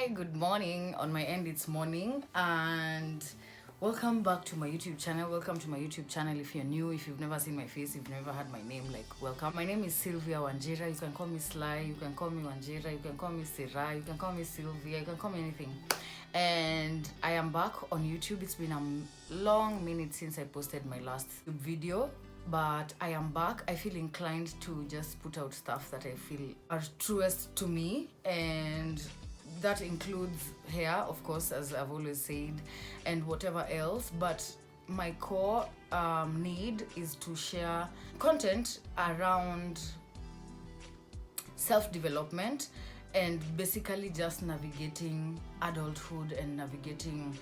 Hi, good morning. On my end, it's morning, and welcome back to my YouTube channel. Welcome to my YouTube channel. If you're new, if you've never seen my face, if you've never heard my name, welcome. My name is Sylvia Wanjira. You can call me Sly, you can call me Wanjira, you can call me Sira, you can call me Sylvia, you can call me anything. And I am back on YouTube. It's been a long minute since I posted my last video, but I am back. I feel inclined to just put out stuff that I feel are truest to me, and that includes hair, of course, as I've always said, and whatever else. But my core need is to share content around self-development and basically just navigating adulthood and navigating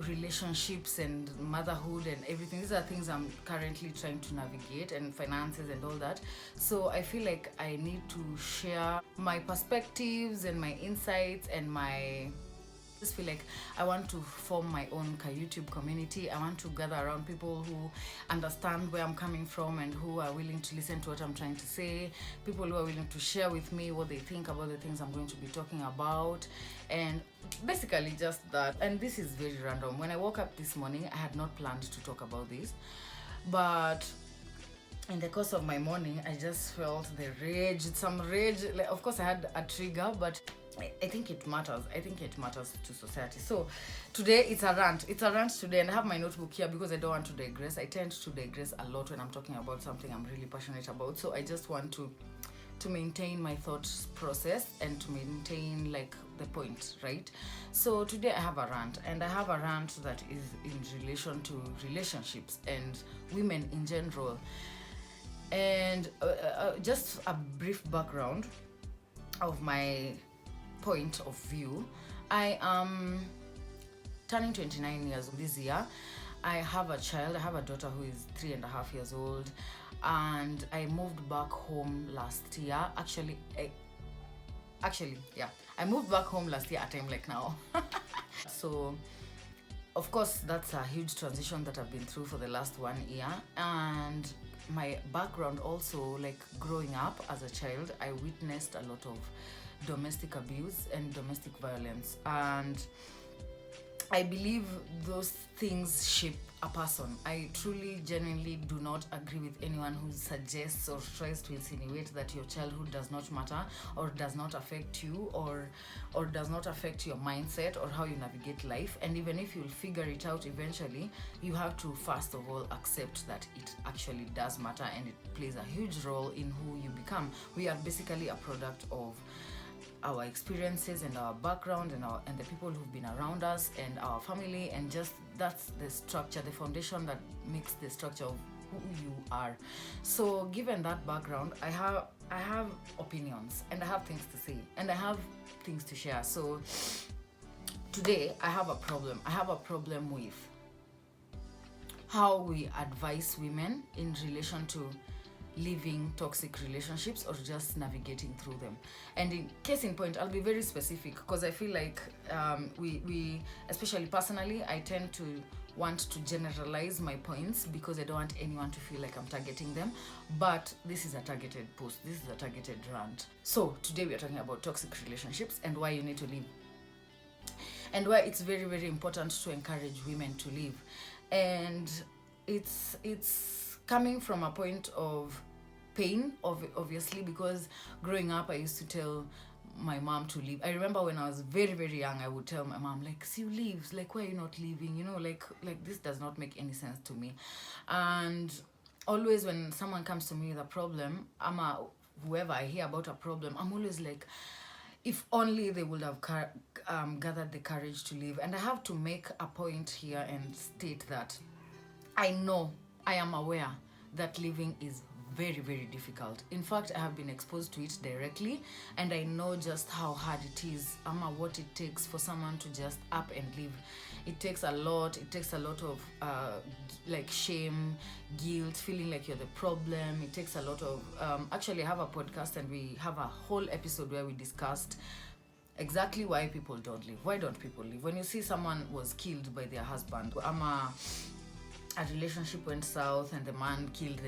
relationships and motherhood and everything. These are things I'm currently trying to navigate, and finances and all that. So I feel like I need to share my perspectives and my insights and I just feel like I want to form my own YouTube community. I want to gather around people who understand where I'm coming from and who are willing to listen to what I'm trying to say, people who are willing to share with me what they think about the things I'm going to be talking about, and basically just that. And this is very random. When I woke up this morning, I had not planned to talk about this, but in the course of my morning, I just felt some rage. Like, of course, I had a trigger, but I think it matters. I think it matters to society. So today it's a rant. It's a rant today, and I have my notebook here because I don't want to digress. I tend to digress a lot when I'm talking about something I'm really passionate about. So I just want to maintain my thought process and to maintain like the point, right? So today I have a rant, and I have a rant that is in relation to relationships and women in general. And just a brief background of my point of view. I am turning 29 years this year. I have a child. I have a daughter who is 3.5 years old, and I moved back home last year. I moved back home last year at a time like now. So of course that's a huge transition that I've been through for the last 1 year. And my background also, like growing up as a child, I witnessed a lot of domestic abuse and domestic violence, and I believe those things shape a person. I truly, genuinely do not agree with anyone who suggests or tries to insinuate that your childhood does not matter or does not affect you or does not affect your mindset or how you navigate life. And even if you'll figure it out eventually, you have to first of all accept that it actually does matter, and it plays a huge role in who you become. We are basically a product of our experiences and our background and the people who've been around us and our family, and just that's the structure, the foundation that makes the structure of who you are. So given that background, I have opinions, and I have things to say, and I have things to share. So today I have a problem with how we advise women in relation to living toxic relationships or just navigating through them. And in case in point, I'll be very specific because I feel like we especially personally, I tend to want to generalize my points because I don't want anyone to feel like I'm targeting them. But this is a targeted post, this is a targeted rant. So today we are talking about toxic relationships and why you need to leave, and why it's very, very important to encourage women to leave. And it's coming from a point of pain, obviously, because growing up I used to tell my mom to leave. I remember when I was very, very young, I would tell my mom, like, see, you leave, like, why are you not leaving, you know, like this does not make any sense to me. And always when someone comes to me with a problem, whoever I hear about a problem, I'm always like, if only they would have gathered the courage to leave. And I have to make a point here and state that I am aware that living is very, very difficult. In fact, I have been exposed to it directly, and I know just how hard it is, what it takes for someone to just up and leave. It takes a lot of like shame, guilt, feeling like you're the problem. It takes a lot of actually I have a podcast and we have a whole episode where we discussed exactly why people don't leave. Why don't people leave? When you see someone was killed by their husband, a relationship went south and the man killed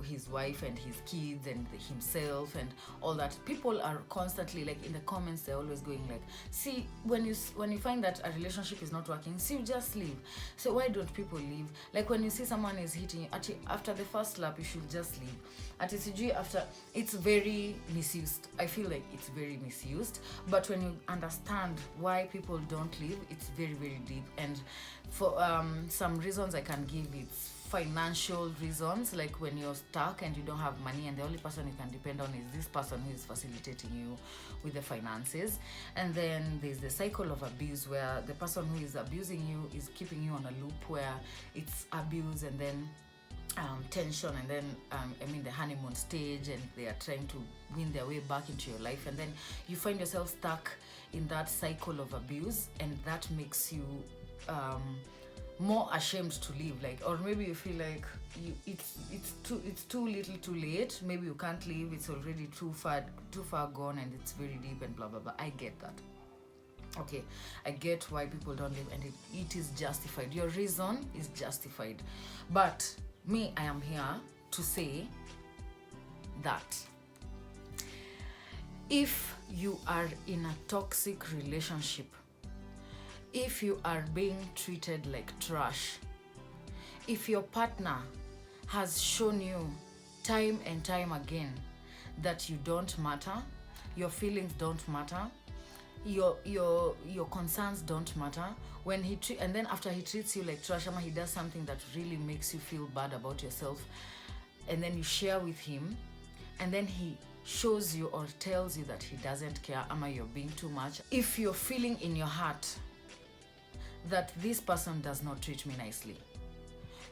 his wife and his kids and himself and all that. People are constantly, like, in the comments, they're always going like, see, when you find that a relationship is not working, see, you just leave. So why don't people leave? Like, when you see someone is hitting you, after the first slap, you should just leave. After, it's very misused. I feel like it's very misused. But when you understand why people don't leave, it's very, very deep. And for some reasons I can give, it's financial reasons, like when you're stuck and you don't have money and the only person you can depend on is this person who is facilitating you with the finances. And then there's the cycle of abuse, where the person who is abusing you is keeping you on a loop where it's abuse and then tension, and then the honeymoon stage, and they are trying to win their way back into your life, and then you find yourself stuck in that cycle of abuse, and that makes you more ashamed to leave. Like, or maybe you feel like it's too little too late, maybe you can't leave, it's already too far gone, and it's very deep and blah blah blah. I get that. Okay, I get why people don't leave, and it is justified. Your reason is justified. But me, I am here to say that if you are in a toxic relationship, if you are being treated like trash, if your partner has shown you time and time again that you don't matter, your feelings don't matter, your concerns don't matter, and then after he treats you like trash, he does something that really makes you feel bad about yourself, and then you share with him, and then he shows you or tells you that he doesn't care, you're being too much. If you're feeling in your heart that this person does not treat me nicely,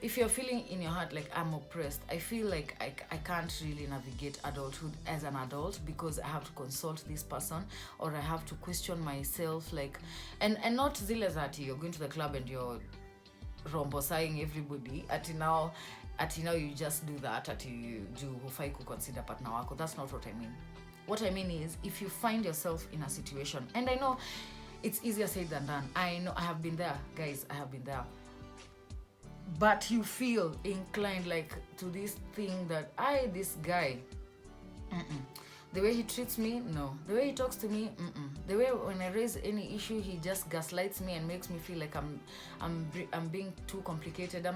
if you're feeling in your heart like, I'm oppressed, I feel like I can't really navigate adulthood as an adult because I have to consult this person, or I have to question myself, like, and not zile that you're going to the club and you're rombosaying everybody ati now you just do that, ati you do hufai kuconsider partner wako. That's not what I mean. What I mean is, if you find yourself in a situation, and I know it's easier said than done, I know, I have been there, guys, I have been there, but you feel inclined like to this thing that this guy, the way he treats me, no, the way he talks to me, the way when I raise any issue, he just gaslights me and makes me feel like I'm being too complicated,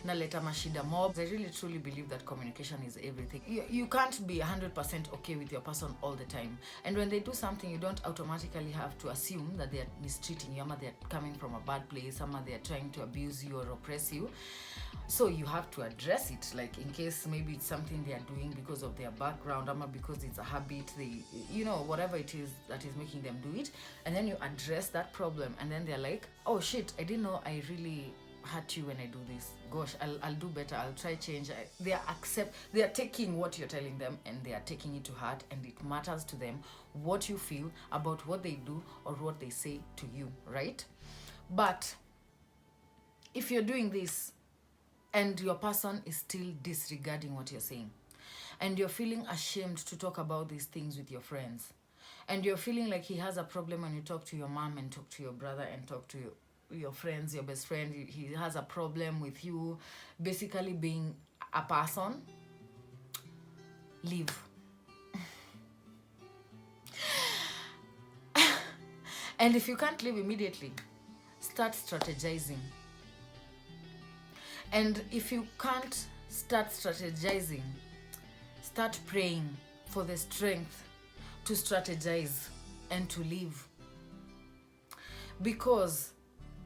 naleta mashida mob. I really truly believe that communication is everything. You can't be 100% okay with your person all the time, and when they do something, you don't automatically have to assume that they are mistreating you, they're coming from a bad place, they're trying to abuse you or oppress you. So you have to address it, like, in case maybe it's something they are doing because of their background, because it's a habit, whatever it is that is making them do it, and then you address that problem, and then they're like, oh shit, I didn't know I really hurt you when I do this. Gosh, I'll do better, I'll try change. They are taking what you're telling them, and they are taking it to heart, and it matters to them what you feel about what they do or what they say to you, right? But if you're doing this and your person is still disregarding what you're saying, and you're feeling ashamed to talk about these things with your friends, and you're feeling like he has a problem when you talk to your mom and talk to your brother and talk to your friends, your best friend, he has a problem with you basically being a person, leave. And if you can't leave immediately, start strategizing. And if you can't start strategizing, start praying for the strength to strategize and to leave. Because,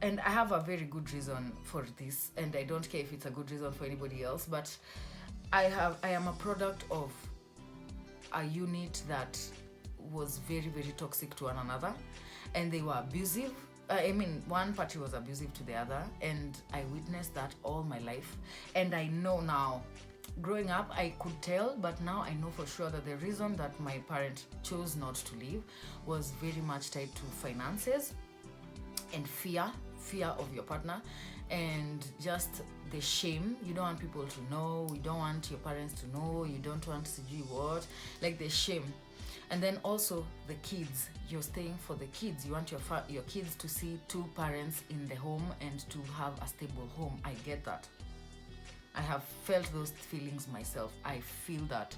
and I have a very good reason for this, and I don't care if it's a good reason for anybody else, but I am a product of a unit that was very, very toxic to one another, and they were abusive. One party was abusive to the other, and I witnessed that all my life. And I know now, growing up, I could tell, but now I know for sure that the reason that my parent chose not to leave was very much tied to finances and fear of your partner, and just the shame. You don't want people to know, you don't want your parents to know, you don't want to do what, like the shame. And then also the kids, you're staying for the kids. You want your kids to see two parents in the home and to have a stable home. I get that. I have felt those feelings myself. I feel that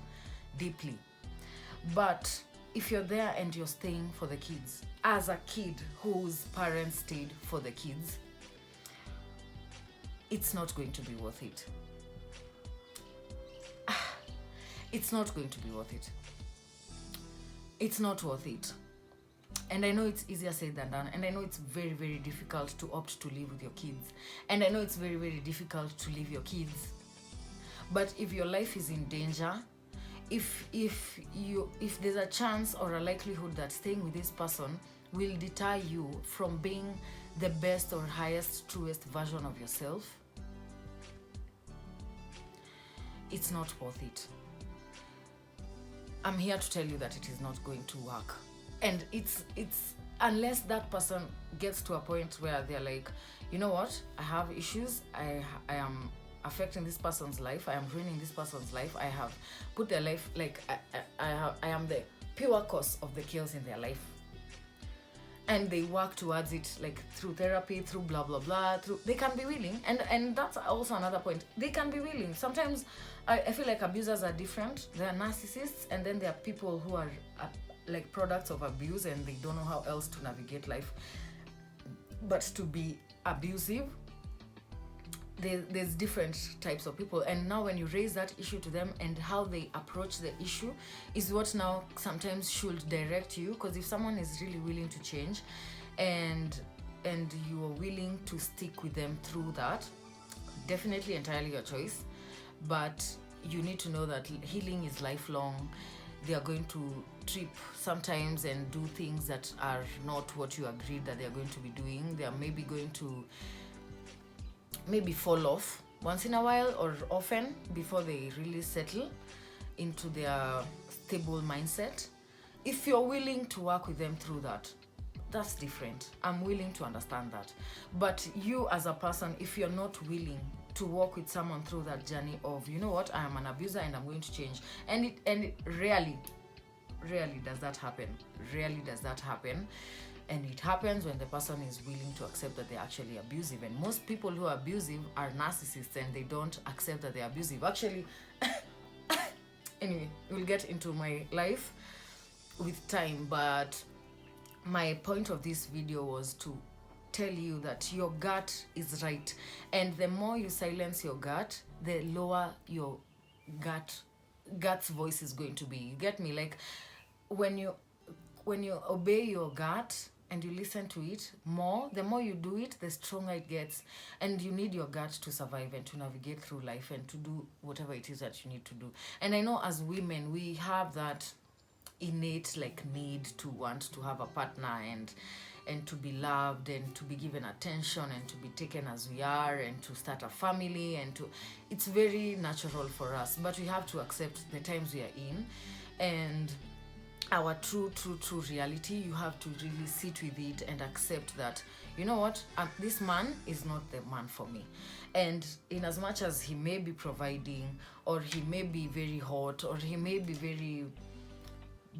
deeply. But if you're there and you're staying for the kids, as a kid whose parents stayed for the kids, it's not going to be worth it. It's not going to be worth it. It's not worth it. And I know it's easier said than done. And I know it's very, very difficult to opt to live with your kids. And I know it's very, very difficult to leave your kids. But if your life is in danger, if there's a chance or a likelihood that staying with this person will deter you from being the best or highest, truest version of yourself, it's not worth it. I'm here to tell you that it is not going to work. And it's unless that person gets to a point where they're like, you know what, I have issues, I am affecting this person's life, I am ruining this person's life, I have put their life, like I am the pure cause of the chaos in their life. And they work towards it, like through therapy, through blah blah blah, they can be willing, and that's also another point. They can be willing. Sometimes I feel like abusers are different. There are narcissists, and then there are people who are like products of abuse, and they don't know how else to navigate life but to be abusive. There's different types of people, and now when you raise that issue to them and how they approach the issue is what now sometimes should direct you. Because if someone is really willing to change and you are willing to stick with them through that, definitely entirely your choice. But you need to know that healing is lifelong. They are going to trip sometimes and do things that are not what you agreed that they are going to be doing. They are maybe going to fall off once in a while or often before they really settle into their stable mindset. If you're willing to work with them through that, that's different. I'm willing to understand that. But you as a person, if you're not willing to walk with someone through that journey of, you know what, I am an abuser and I'm going to change, and it rarely does that happen. Rarely does that happen. And it happens when the person is willing to accept that they're actually abusive. And most people who are abusive are narcissists, and they don't accept that they're abusive. Actually, anyway, we'll get into my life with time. But my point of this video was to tell you that your gut is right. And the more you silence your gut, the lower your gut's voice is going to be. You get me? Like when you obey your gut and you listen to it more, the more you do it, the stronger it gets. And you need your gut to survive and to navigate through life and to do whatever it is that you need to do. And I know as women, we have that innate like need to want to have a partner and to be loved and to be given attention and to be taken as we are and to start a family it's very natural for us. But we have to accept the times we are in and our true reality. You have to really sit with it and accept that, you know what, this man is not the man for me. And in as much as he may be providing, or he may be very hot, or he may be very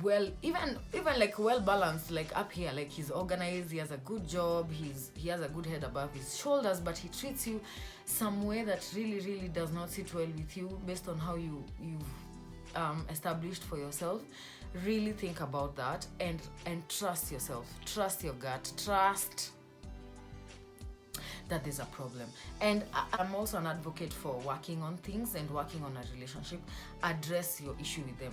well, even like well balanced, like up here, like he's organized, he has a good job, he has a good head above his shoulders, but he treats you some way that really does not sit well with you based on how you've established for yourself. Really think about that and trust yourself, trust your gut, trust that there's a problem. And I'm also an advocate for working on things and working on a relationship. Address your issue with them.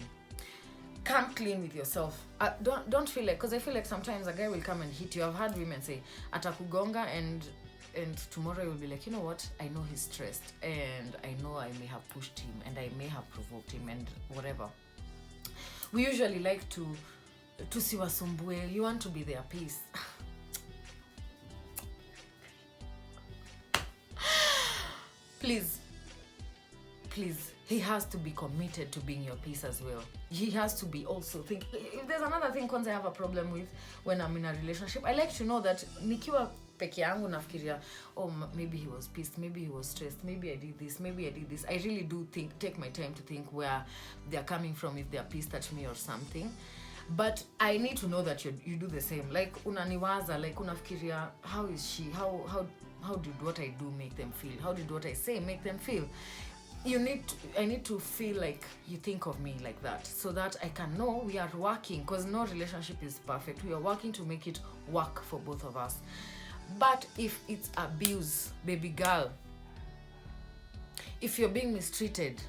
Come clean with yourself. Don't feel like, because I feel like sometimes a guy will come and hit you. I've had women say atakugonga and tomorrow you'll be like, you know what, I know he's stressed and I know I may have pushed him and I may have provoked him and whatever. We usually like to siwasumbue. You want to be their peace. Please, he has to be committed to being your peace as well. He has to be also think. If there's another thing I have a problem with when I'm in a relationship, I like to know that nikiwa peke yangu nafikiria, oh, maybe he was pissed, maybe he was stressed, maybe I did this, maybe I did this. I really do take my time to think where they're coming from, if they're pissed at me or something. but I need to know that you do the same. Like unaniwaza, like unafikiria, how is she, how did what I do make them feel, how did what I say make them feel. I need to feel like you think of me like that, so that I can know we are working, because no relationship is perfect. We are working to make it work for both of us. But if it's abuse, baby girl, if you're being mistreated,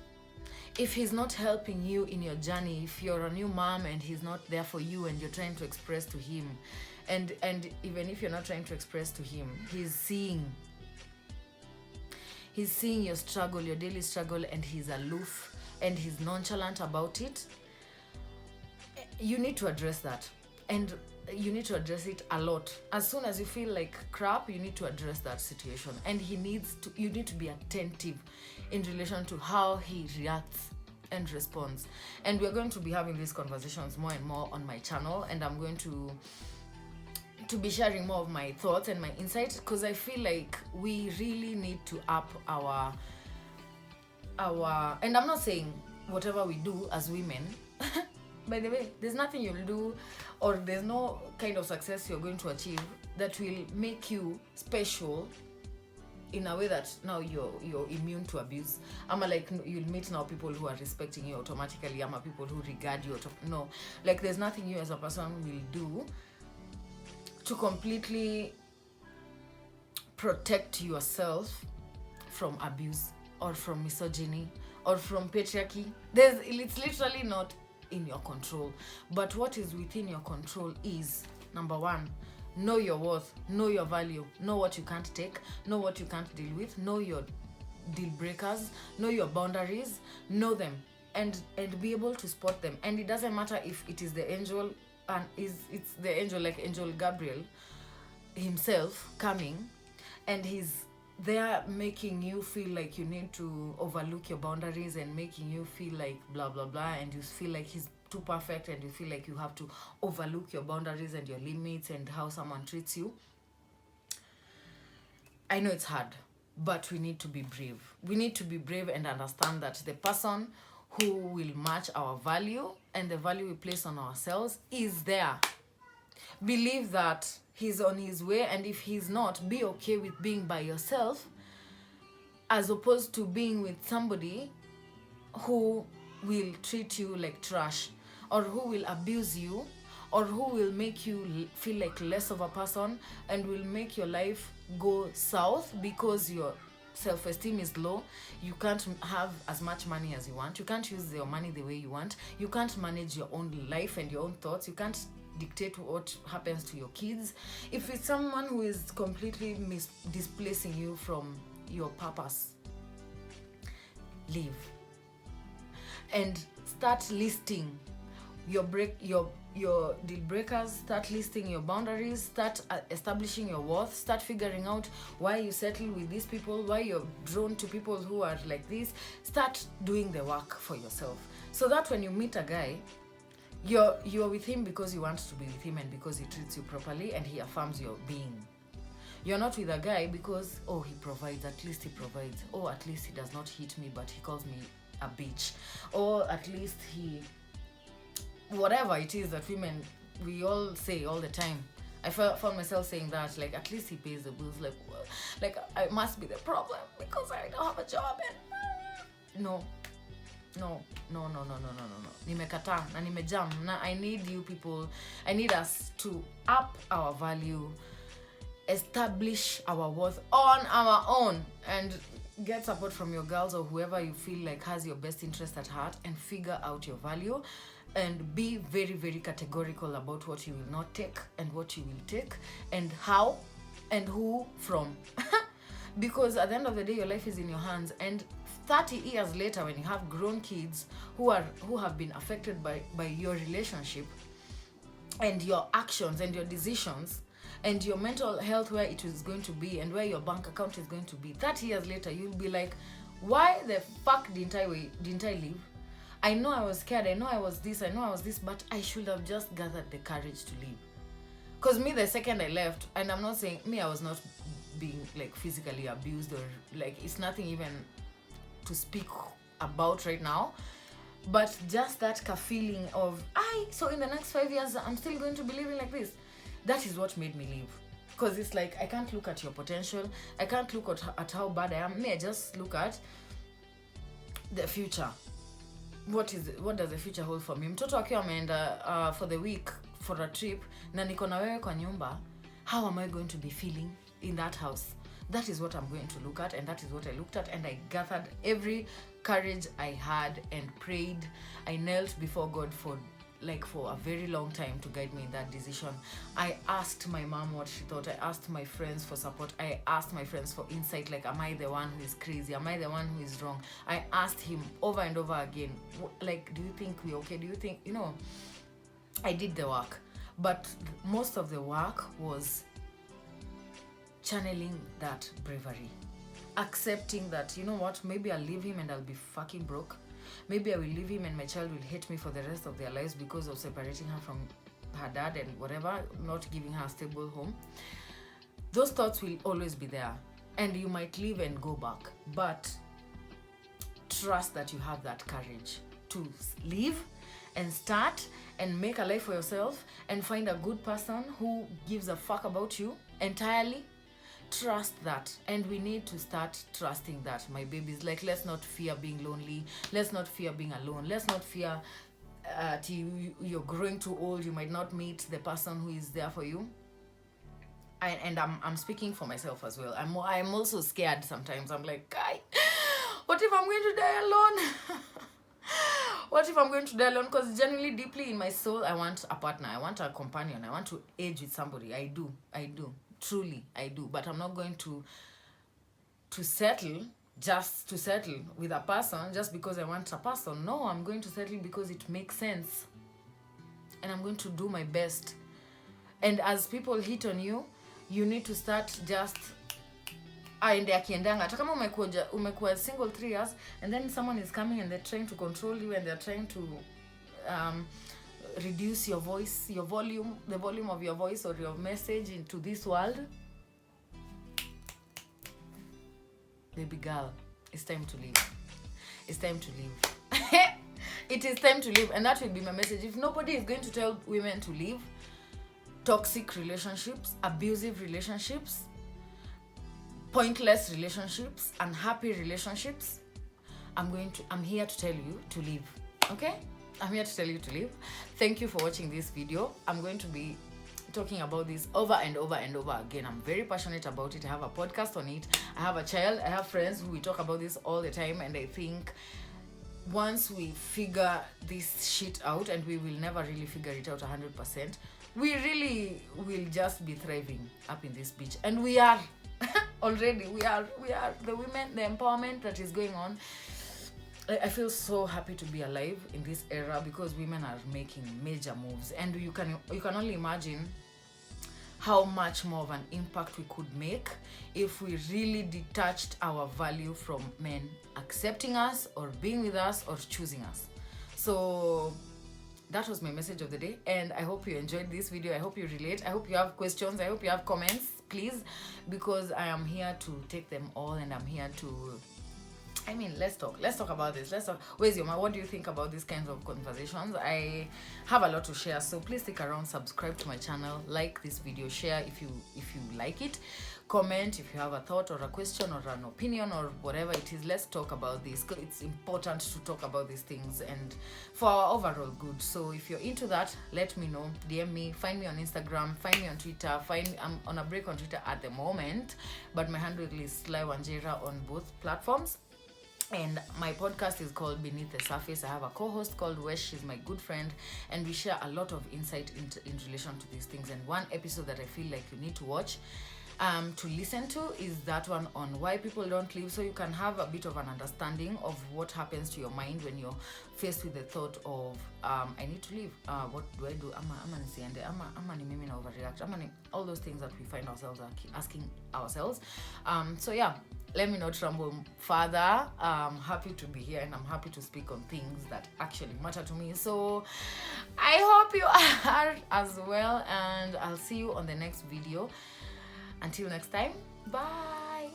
if he's not helping you in your journey, if you're a new mom and he's not there for you and you're trying to express to him, and even if you're not trying to express to him, he's seeing your struggle, your daily struggle, and he's aloof and he's nonchalant about it, you need to address that. And you need to address it a lot. As soon as you feel like crap, you need to address that situation. And you need to be attentive in relation to how he reacts and responds. And we're going to be having these conversations more and more on my channel, and I'm going to be sharing more of my thoughts and my insights, because I feel like we really need to up our and I'm not saying whatever we do as women by the way, there's nothing you'll do, or there's no kind of success you're going to achieve that will make you special in a way that now you're immune to abuse. Like you'll meet now people who are respecting you automatically, people who regard you no, like there's nothing you as a person will do to completely protect yourself from abuse or from misogyny or from patriarchy. It's literally not in your control. But what is within your control is, number one, know your worth, know your value, know what you can't take, know what you can't deal with, know your deal breakers, know your boundaries, know them, and be able to spot them. And it doesn't matter if it is the angel, and it's the angel, like Angel Gabriel himself coming, and he's there making you feel like you need to overlook your boundaries and making you feel like blah blah blah, and you feel like he's too perfect, and you feel like you have to overlook your boundaries and your limits and how someone treats you. I know it's hard, but we need to be brave. We need to be brave and understand that the person who will match our value and the value we place on ourselves is there. Believe that he's on his way, and if he's not, be okay with being by yourself as opposed to being with somebody who will treat you like trash, or who will abuse you, or who will make you feel like less of a person and will make your life go south because your self-esteem is low. You can't have as much money as you want. You can't use your money the way you want. You can't manage your own life and your own thoughts. You can't dictate what happens to your kids. If it's someone who is completely displacing you from your purpose, leave. And start listing your deal breakers, start listing your boundaries, start establishing your worth, start figuring out why you settle with these people, why you're drawn to people who are like this. Start doing the work for yourself, so that when you meet a guy, you're with him because you want to be with him and because he treats you properly and he affirms your being. You're not with a guy because, oh, he provides, at least he provides, oh, at least he does not hit me but he calls me a bitch, or at least he, whatever it is that women, we all say all the time. I found myself saying that, like, at least he pays the bills. Like I must be the problem because I don't have a job. And no. Nimekataa na nimejam. Na I need you people, I need us to up our value, establish our worth on our own, and get support from your girls or whoever you feel like has your best interest at heart, and figure out your value. And be very, very categorical about what you will not take and what you will take, and how and who from. Because at the end of the day, your life is in your hands. And 30 years later, when you have grown kids who have been affected by your relationship and your actions and your decisions and your mental health, where it is going to be and where your bank account is going to be, 30 years later, you'll be like, why the fuck didn't I leave? I know I was scared, I know I was this, but I should have just gathered the courage to leave. Because me, the second I left, and I'm not saying, me, I was not being like physically abused, or like, it's nothing even to speak about right now. But just that feeling of, so in the next 5 years, I'm still going to be living like this. That is what made me leave. Because it's like, I can't look at your potential. I can't look at how bad I am. I just look at the future. What does the future hold for me? Mtoto akiwa ameenda for the week for a trip, na niko na wewe kwa nyumba, how am I going to be feeling in that house? That is what I'm going to look at, and that is what I looked at, and I gathered every courage I had and prayed. I knelt before God for a very long time to guide me in that decision. I asked my mom what she thought. I asked my friends for support. I asked my friends for insight, like, am I the one who is crazy? Am I the one who is wrong? I asked him over and over again, like, do you think we're okay? Do you think, I did the work. But most of the work was channeling that bravery. Accepting that, you know what, maybe I'll leave him and I'll be fucking broke. Maybe I will leave him and my child will hate me for the rest of their lives because of separating her from her dad and whatever, not giving her a stable home. Those thoughts will always be there. And you might leave and go back. But trust that you have that courage to leave and start and make a life for yourself and find a good person who gives a fuck about you entirely. Trust that, and we need to start trusting that, my babies. Like, let's not fear being lonely. Let's not fear being alone. Let's not fear you're growing too old. You might not meet the person who is there for you. And I'm speaking for myself as well. I'm also scared sometimes. I'm like, what if I'm going to die alone? What if I'm going to die alone? Because genuinely, deeply in my soul, I want a partner. I want a companion. I want to age with somebody. I do. Truly, I do. But I'm not going to settle just to settle with a person just because I want a person. No, I'm going to settle because it makes sense. And I'm going to do my best. And as people hit on you, you need to start just aende akiendanga. Hata kama umekuwa single 3 years and then someone is coming and they're trying to control you and they're trying to reduce your voice, your volume, the volume of your voice or your message into this world. Baby girl, it's time to leave. It's time to leave. It is time to leave, and that will be my message. If nobody is going to tell women to leave toxic relationships, abusive relationships, pointless relationships, unhappy relationships, I'm here to tell you to leave. Okay? I'm here to tell you to leave. Thank you for watching this video. I'm going to be talking about this over and over and over again. I'm very passionate about it. I have a podcast on it. I have a child. I have friends who we talk about this all the time. And I think once we figure this shit out, and we will never really figure it out 100%, we really will just be thriving up in this beach. And we are already. We are the women, the empowerment that is going on. I feel so happy to be alive in this era because women are making major moves, and you can only imagine how much more of an impact we could make if we really detached our value from men accepting us or being with us or choosing us. So that was my message of the day, and I hope you enjoyed this video. I hope you relate. I hope you have questions. I hope you have comments, please, because I am here to take them all, and I'm here to let's talk about this. Where's your mom? What do you think about these kinds of conversations? I have a lot to share, so please stick around, subscribe to my channel, like this video, share if you like it, comment if you have a thought or a question or an opinion or whatever it is. Let's talk about this. It's important to talk about these things and for our overall good. So if you're into that, let me know. DM me, find me on Instagram, find me on Twitter. I'm on a break on Twitter at the moment, but my handle is Sly Wanjera on both platforms. And my podcast is called Beneath the Surface. I have a co-host called Wesh. She's my good friend, and we share a lot of insight in relation to these things. And one episode that I feel like you need to watch to listen to is that one on why people don't leave, so you can have a bit of an understanding of what happens to your mind when you're faced with the thought of I need to leave. What do I do? All those things that we find ourselves asking ourselves. So yeah, let me not ramble further. I'm happy to be here, and I'm happy to speak on things that actually matter to me. So I hope you are as well, and I'll see you on the next video. Until next time, bye.